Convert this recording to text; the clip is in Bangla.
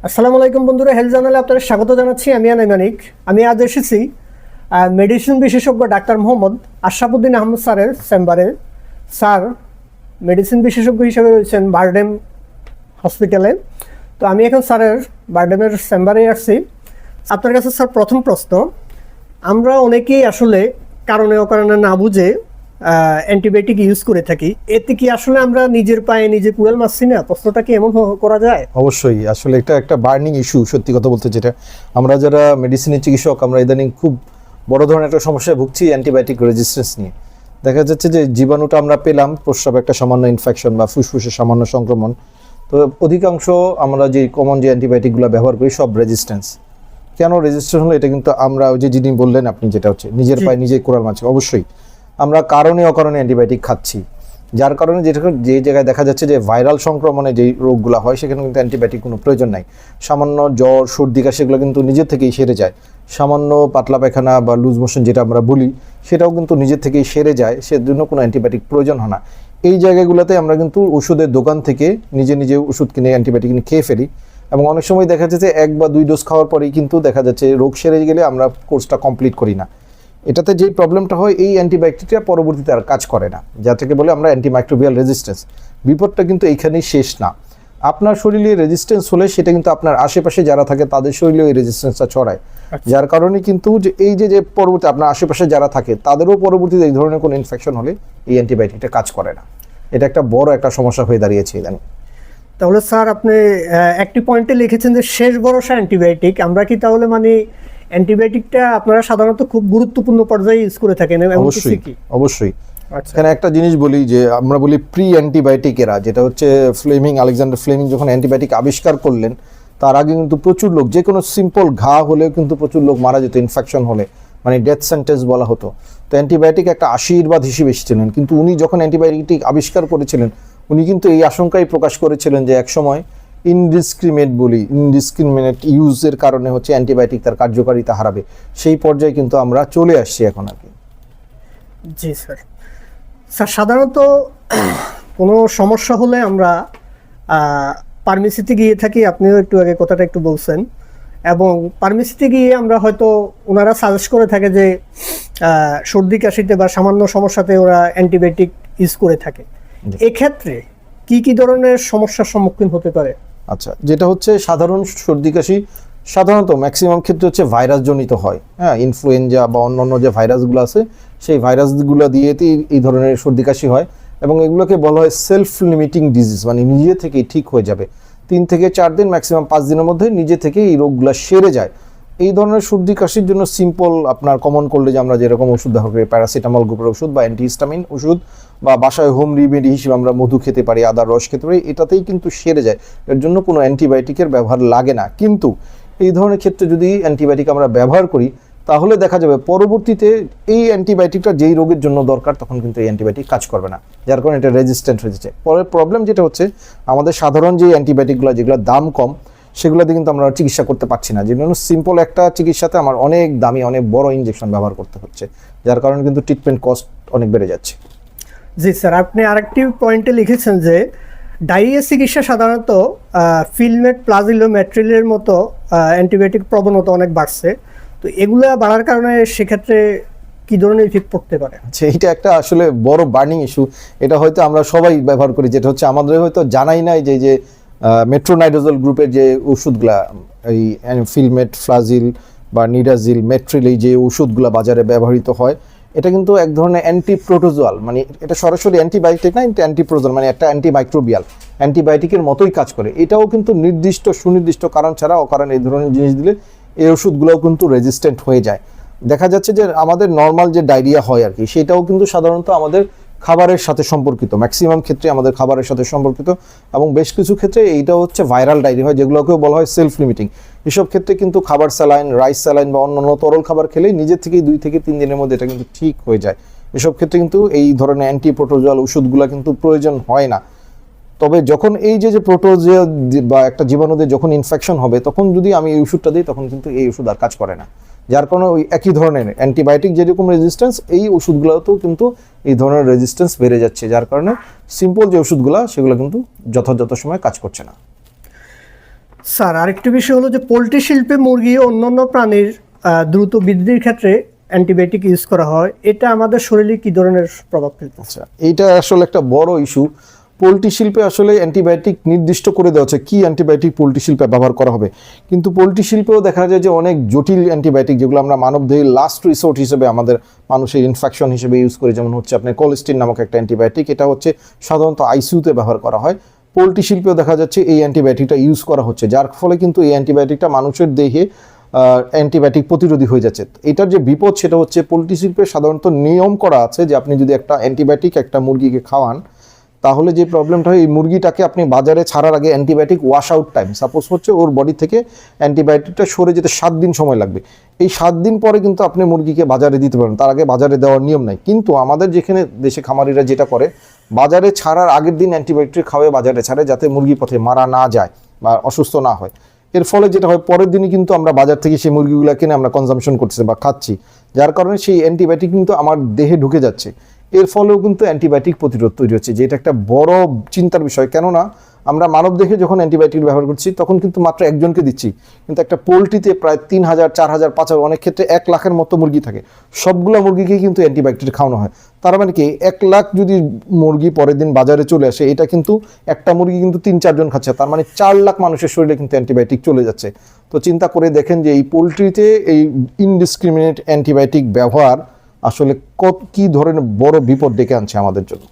আসসালামু আলাইকুম বন্ধুরা, হেলথ জার্নালে আপনাদের স্বাগত জানাচ্ছি। আমি আনাইমানিক। আমি আজ এসেছি মেডিসিন বিশেষজ্ঞ ডাক্তার মোহাম্মদ আশরাফুদ্দিন আহমদ স্যারের চেম্বারে। স্যার মেডিসিন বিশেষজ্ঞ হিসেবে রয়েছেন বারডেম হসপিটালে। তো আমি এখন স্যারের বারডেমের চেম্বারে আসছি। আপনার কাছে স্যার প্রথম প্রশ্ন, আমরা অনেকেই আসলে কারণে অকারণে না বুঝে অ্যান্টিবায়োটিক ইউজ করে থাকি। এতে কি আসলে আমরা নিজের পায়ে নিজে কুড়াল মারছি না? প্রশ্নটা কি এমন করা যায়? অবশ্যই, আসলে এটা একটা বার্নিং ইস্যু। সত্যি কথা বলতে, যেটা আমরা যারা মেডিসিনের চিকিৎসক, আমরা ইদানিং খুব বড় ধরনের একটা সমস্যায় ভুগছি অ্যান্টিবায়োটিক রেজিস্ট্যান্স নিয়ে। দেখা যাচ্ছে যে জীবাণুটা আমরা পেলাম, প্রস্রাবে একটা সামান্য ইনফেকশন বা ফুসফুসে সামান্য সংক্রমণ, তো অধিকাংশ আমরা যে কমন যে অ্যান্টিবায়োটিকগুলো ব্যবহার করি সব রেজিস্ট্যান্স। কেন রেজিস্ট্যান্স হলো? এটা কিন্তু আমরা ওই যে যিনি বললেন আপনি, যেটা হচ্ছে নিজের পায়ে নিজে কোড়াল মারছি। অবশ্যই আমরা কারণে অকারণে অ্যান্টিবায়োটিক খাচ্ছি, যার কারণে যে জায়গায় দেখা যাচ্ছে যে ভাইরাল সংক্রমণে যেই রোগগুলো হয় সেখানে কিন্তু অ্যান্টিবায়োটিক কোনো প্রয়োজন নাই। সামান্য জ্বর, সর্দি, কাশি এগুলো কিন্তু নিজের থেকেই সেরে যায়। সামান্য পাতলা পায়খানা বা লুজ মোশন যেটা আমরা বলি, সেটাও কিন্তু নিজের থেকেই সেরে যায়, সেজন্য কোনো অ্যান্টিবায়োটিক প্রয়োজন হয় না। এই জায়গাগুলোতে আমরা কিন্তু ওষুধের দোকান থেকে নিজে নিজে ওষুধ কিনে অ্যান্টিবায়োটিক কিনে খেয়ে ফেলি, এবং অনেক সময় দেখা যাচ্ছে 1 বা 2 ডোজ খাওয়ার পরেই কিন্তু দেখা যাচ্ছে রোগ সেরে গেলে আমরা কোর্সটা কমপ্লিট করি না। এটাতে যেই প্রবলেমটা হয়, এই অ্যান্টিবায়োটিকটা পরবর্তীতে আর কাজ করে না, যা থেকে বলে আমরা অ্যান্টিমাইক্রোবিয়াল রেজিস্ট্যান্স। বিপদটা কিন্তু এইখানেই শেষ না। আপনার শরীরে রেজিস্ট্যান্স হলে সেটা কিন্তু আপনার আশেপাশে যারা থাকে তাদের শরীরেও এই রেজিস্ট্যান্সটা ছড়ায়, যার কারণে কিন্তু যে এই যে পরবর্তী আপনার আশেপাশে যারা থাকে তাদেরও পরবর্তীতে এই ধরনের কোনো ইনফেকশন হলে এই অ্যান্টিবায়োটিকটা কাজ করে না। এটা একটা বড় একটা সমস্যা হয়ে দাঁড়িয়েছে ইদানিং। তাহলে স্যার আপনি একটি পয়েন্টে লিখেছেন যে শেষ ভরসা অ্যান্টিবায়োটিক। আমরা কি তাহলে অ্যান্টিবায়োটিকটা আপনারা সাধারণত খুব গুরুত্বপূর্ণ পর্যায়ে ইউজ করে থাকেন? অবশ্যই অবশ্যই। আচ্ছা, এখানে একটা জিনিস বলি, যে আমরা বলি প্রি অ্যান্টিবায়োটিক এরা, যেটা হচ্ছে আলেকজান্ডার ফ্লেমিং যখন অ্যান্টিবায়োটিক আবিষ্কার করলেন, তার আগে কিন্তু প্রচুর লোক, যে কোনো সিম্পল ঘা হলেও কিন্তু প্রচুর লোক মারা যেত, ইনফেকশন হলে, মানে ডেথ সেন্টেন্স বলা হতো। তো অ্যান্টিবায়োটিক একটা আশীর্বাদ হিসেবে এসেছিলেন, কিন্তু উনি যখন অ্যান্টিবায়োটিক আবিষ্কার করেছিলেন, উনি কিন্তু এই আশঙ্কাই প্রকাশ করেছিলেন যে একসময় ইনডিসক্রিমিনেট ইউজের কারণে হচ্ছে অ্যান্টিবায়োটিক তার কার্যকারিতা হারাবে। সেই পর্যায়ে কিন্তু আমরা চলে আসছি এখন আর কি। জি স্যার। স্যার সাধারণত কোনো সমস্যা হলে আমরা ফার্মেসিতে গিয়ে থাকি, আপনিও একটু আগে কথাটা একটু বলছেন, এবং ফার্মেসিতে গিয়ে আমরা হয়তো ওনারা সাজেস্ট করে থাকে যে সর্দি কাশিতে বা সামান্য সমস্যাতে ওরা অ্যান্টিবায়োটিক ইউজ করে থাকে। এক্ষেত্রে কি কি ধরনের সমস্যার সম্মুখীন হতে পারে? আচ্ছা, যেটা হচ্ছে সাধারণ সর্দি কাশি সাধারণত ম্যাক্সিমাম ক্ষেত্রে হচ্ছে ভাইরাস জনিত হয়। হ্যাঁ, ইনফ্লুয়েঞ্জা বা অন্যান্য যে ভাইরাসগুলো আছে সেই ভাইরাসগুলো দিয়েতেই এই ধরনের সর্দি কাশি হয়, এবং এগুলোকে বলা হয় সেলফ লিমিটিং ডিজিজ, মানে নিজে থেকেই ঠিক হয়ে যাবে। 3 থেকে 4 দিন, ম্যাক্সিমাম 5 দিনের মধ্যে নিজে থেকেই এই রোগগুলো সেরে যায়। এই ধরনের সর্দি কাশির জন্য সিম্পল আপনার কমন করলে যে আমরা যেরকম ওষুধ ব্যবহার করি, প্যারাসিটামল গ্রুপের ওষুধ বা অ্যান্টিহিস্টামিন ওষুধ, বা বাসায় হোম রেমেডি হিসেবে আমরা মধু খেতে পারি, আদার রস খেতে পারি, এটাতেই কিন্তু সেরে যায়। এর জন্য কোনো অ্যান্টিবায়োটিকের ব্যবহার লাগে না। কিন্তু এই ধরনের ক্ষেত্রে যদি অ্যান্টিবায়োটিক আমরা ব্যবহার করি, তাহলে দেখা যাবে পরবর্তীতে এই অ্যান্টিবায়োটিকটা যেই রোগের জন্য দরকার তখন কিন্তু এই অ্যান্টিবায়োটিক কাজ করবে না, যার কারণে এটা রেজিস্ট্যান্ট হয়ে যাচ্ছে। পরের প্রবলেম যেটা হচ্ছে, আমাদের সাধারণ যে অ্যান্টিবায়োটিকগুলো যেগুলোর দাম কম, সেগুলোতে কিন্তু আমরা চিকিৎসা করতে পারছি না। যে জন্য সিম্পল একটা চিকিৎসাতে আমার অনেক দামি অনেক বড় ইনজেকশন ব্যবহার করতে হচ্ছে, যার কারণে কিন্তু ট্রিটমেন্ট কস্ট অনেক বেড়ে যাচ্ছে। জি স্যার, আপনি আরেকটি পয়েন্টে লিখেছেন যে ডায়রিয়া চিকিৎসা সাধারণত ফিলমেট, প্লাজিলোমেট্রিলের মতো অ্যান্টিবায়োটিক প্রবণতা অনেক বাড়ছে। তো এগুলা বাড়ার কারণে সেক্ষেত্রে কি ধরনের ইফেক্ট পড়তে পারে? আচ্ছা, এইটা একটা আসলে বড় বার্নিং ইস্যু। এটা হয়তো আমরা সবাই ব্যবহার করি, যেটা হচ্ছে আমাদের হয়তো জানাই নাই যে মেট্রোনাইডোজল গ্রুপের যে ওষুধগুলা, এই ফিলমেট, ফ্লাজিল বা নিডাজিল, মেট্রিল, এই যে ওষুধগুলা বাজারে ব্যবহৃত হয়, এটা কিন্তু এক ধরনের অ্যান্টিপ্রোটোজোয়াল, মানে এটা সরাসরি অ্যান্টিবায়োটিক না, এটা অ্যান্টিপ্রোজোয়াল, মানে একটা অ্যান্টিমাইক্রোবিয়াল, অ্যান্টিবায়োটিকের মতোই কাজ করে। এটাও কিন্তু সুনির্দিষ্ট কারণ ছাড়া অকারণ এই ধরনের জিনিস দিলে এই ওষুধগুলোও কিন্তু রেজিস্ট্যান্ট হয়ে যায়। দেখা যাচ্ছে যে আমাদের নর্মাল যে ডায়রিয়া হয় আর কি, সেটাও কিন্তু সাধারণত আমাদের খাবারের সাথে সম্পর্কিত, ম্যাক্সিমাম ক্ষেত্রে আমাদের খাবারের সাথে সম্পর্কিত, এবং বেশ কিছু ক্ষেত্রে এইটা হচ্ছে ভাইরাল ডায়রিয়া হয়, যেগুলোকেও বলা হয় সেলফ লিমিটিং। এসব ক্ষেত্রে কিন্তু খাবার স্যালাইন, রাইস স্যালাইন বা অন্যান্য তরল খাবার খেলেই নিজের থেকেই 2 থেকে 3 দিনের মধ্যে এটা কিন্তু ঠিক হয়ে যায়। এসব ক্ষেত্রে কিন্তু এই ধরনের অ্যান্টিপ্রোটোজোয়াল ওষুধগুলো কিন্তু প্রয়োজন হয় না। তবে যখন এই যে প্রোটোজোয়া বা একটা জীবাণুদের যখন ইনফেকশন হবে, তখন যদি আমি এই ওষুধটা দিই, তখন কিন্তু এই ওষুধ আর কাজ করে না, যার কারণে ওই একই ধরনের অ্যান্টিবায়োটিক যেরকম রেজিস্ট্যান্স, এই ওষুধগুলোতেও কিন্তু এই ধরনের রেজিস্ট্যান্স বেড়ে যাচ্ছে, যার কারণে সিম্পল যে ওষুধগুলো সেগুলো কিন্তু যথাযথ সময় কাজ করছে না। স্যার আরেকটি বিষয় হলো যে পোলট্রি শিল্পে মুরগি ও অন্যান্য প্রাণীর দ্রুত বৃদ্ধির ক্ষেত্রে অ্যান্টিবায়োটিক ইউজ করা হয়, এটা আমাদের শরীরে কি ধরনের প্রভাব ফেলতে? আচ্ছা, এইটা আসলে একটা বড় ইস্যু। পোলট্রি শিল্পে আসলে অ্যান্টিবায়োটিক নির্দিষ্ট করে দেওয়া হচ্ছে কি অ্যান্টিবায়োটিক পোলট্রি শিল্পে ব্যবহার করা হবে, কিন্তু পোলট্রি শিল্পেও দেখা যায় যে অনেক জটিল অ্যান্টিবায়োটিক যেগুলো আমরা মানবদেহের লাস্ট রিসোর্ট হিসেবে আমাদের মানুষের ইনফেকশন হিসেবে ইউজ করি, যেমন হচ্ছে আপনার কোলেস্টিন নামক একটা অ্যান্টিবায়োটিক, এটা হচ্ছে সাধারণত আইসিইউতে ব্যবহার করা হয়। পোলট্রি শিল্পেও দেখা যাচ্ছে এই অ্যান্টিবায়োটিকটা ইউজ করা হচ্ছে, যার ফলে কিন্তু এই অ্যান্টিবায়োটিকটা মানুষের দেহে অ্যান্টিবায়োটিক প্রতিরোধী হয়ে যাচ্ছে। এটার যে বিপদ সেটা হচ্ছে পোলট্রি শিল্পে সাধারণত নিয়ম করা আছে যে আপনি যদি একটা অ্যান্টিবায়োটিক একটা মুরগিকে খাওয়ান, তাহলে যে প্রবলেমটা হয় এই মুরগিটাকে আপনি বাজারে ছাড়ার আগে antibiotic wash out time, suppose হচ্ছে ওর বডি থেকে অ্যান্টিবায়োটিকটা সরে যেতে 7 দিন সময় লাগবে। এই 7 দিন পরে কিন্তু আপনি মুরগিকে বাজারে দিতে পারেন, তার আগে বাজারে দেওয়ার নিয়ম নাই। কিন্তু আমাদের যেখানে দেশে খামারিরা যেটা করে, বাজারে ছাড়ার আগের দিন অ্যান্টিবায়োটিক খাওয়ায় বাজারে ছাড়ে যাতে মুরগি পথে মারা না যায় বা অসুস্থ না হয়। এর ফলে যেটা হয় পরের দিনই কিন্তু আমরা বাজার থেকে সেই মুরগিগুলো কিনে আমরা কনজামশন করছি বা খাচ্ছি, যার কারণে সেই অ্যান্টিবায়োটিক কিন্তু আমার দেহে ঢুকে যাচ্ছে। এর ফলেও কিন্তু অ্যান্টিবায়োটিক প্রতিরোধ তৈরি হচ্ছে, যেটা একটা বড় চিন্তার বিষয়। কেননা আমরা মানব দেহে যখন অ্যান্টিবায়োটিক ব্যবহার করছি তখন কিন্তু মাত্র একজনকে দিচ্ছি, কিন্তু একটা পোলট্রিতে প্রায় 3000, 4000, 5000, অনেক ক্ষেত্রে 1 লাখের মতো মুরগি থাকে, সবগুলো মুরগিকেই কিন্তু অ্যান্টিবায়োটিক খাওয়ানো হয়। তার মানে কি 1 লাখ যদি মুরগি পরের দিন বাজারে চলে আসে, এটা কিন্তু একটা মুরগি কিন্তু 3-4 জন খাচ্ছে, তার মানে 4 লাখ মানুষের শরীরে কিন্তু অ্যান্টিবায়োটিক চলে যাচ্ছে। তো চিন্তা করে দেখেন যে এই পোলট্রিতে এই ইনডিসক্রিমিনেট অ্যান্টিবায়োটিক ব্যবহার আসলে কি ধরনের বড় বিপদ ডেকে আনছে আমাদের জন্য।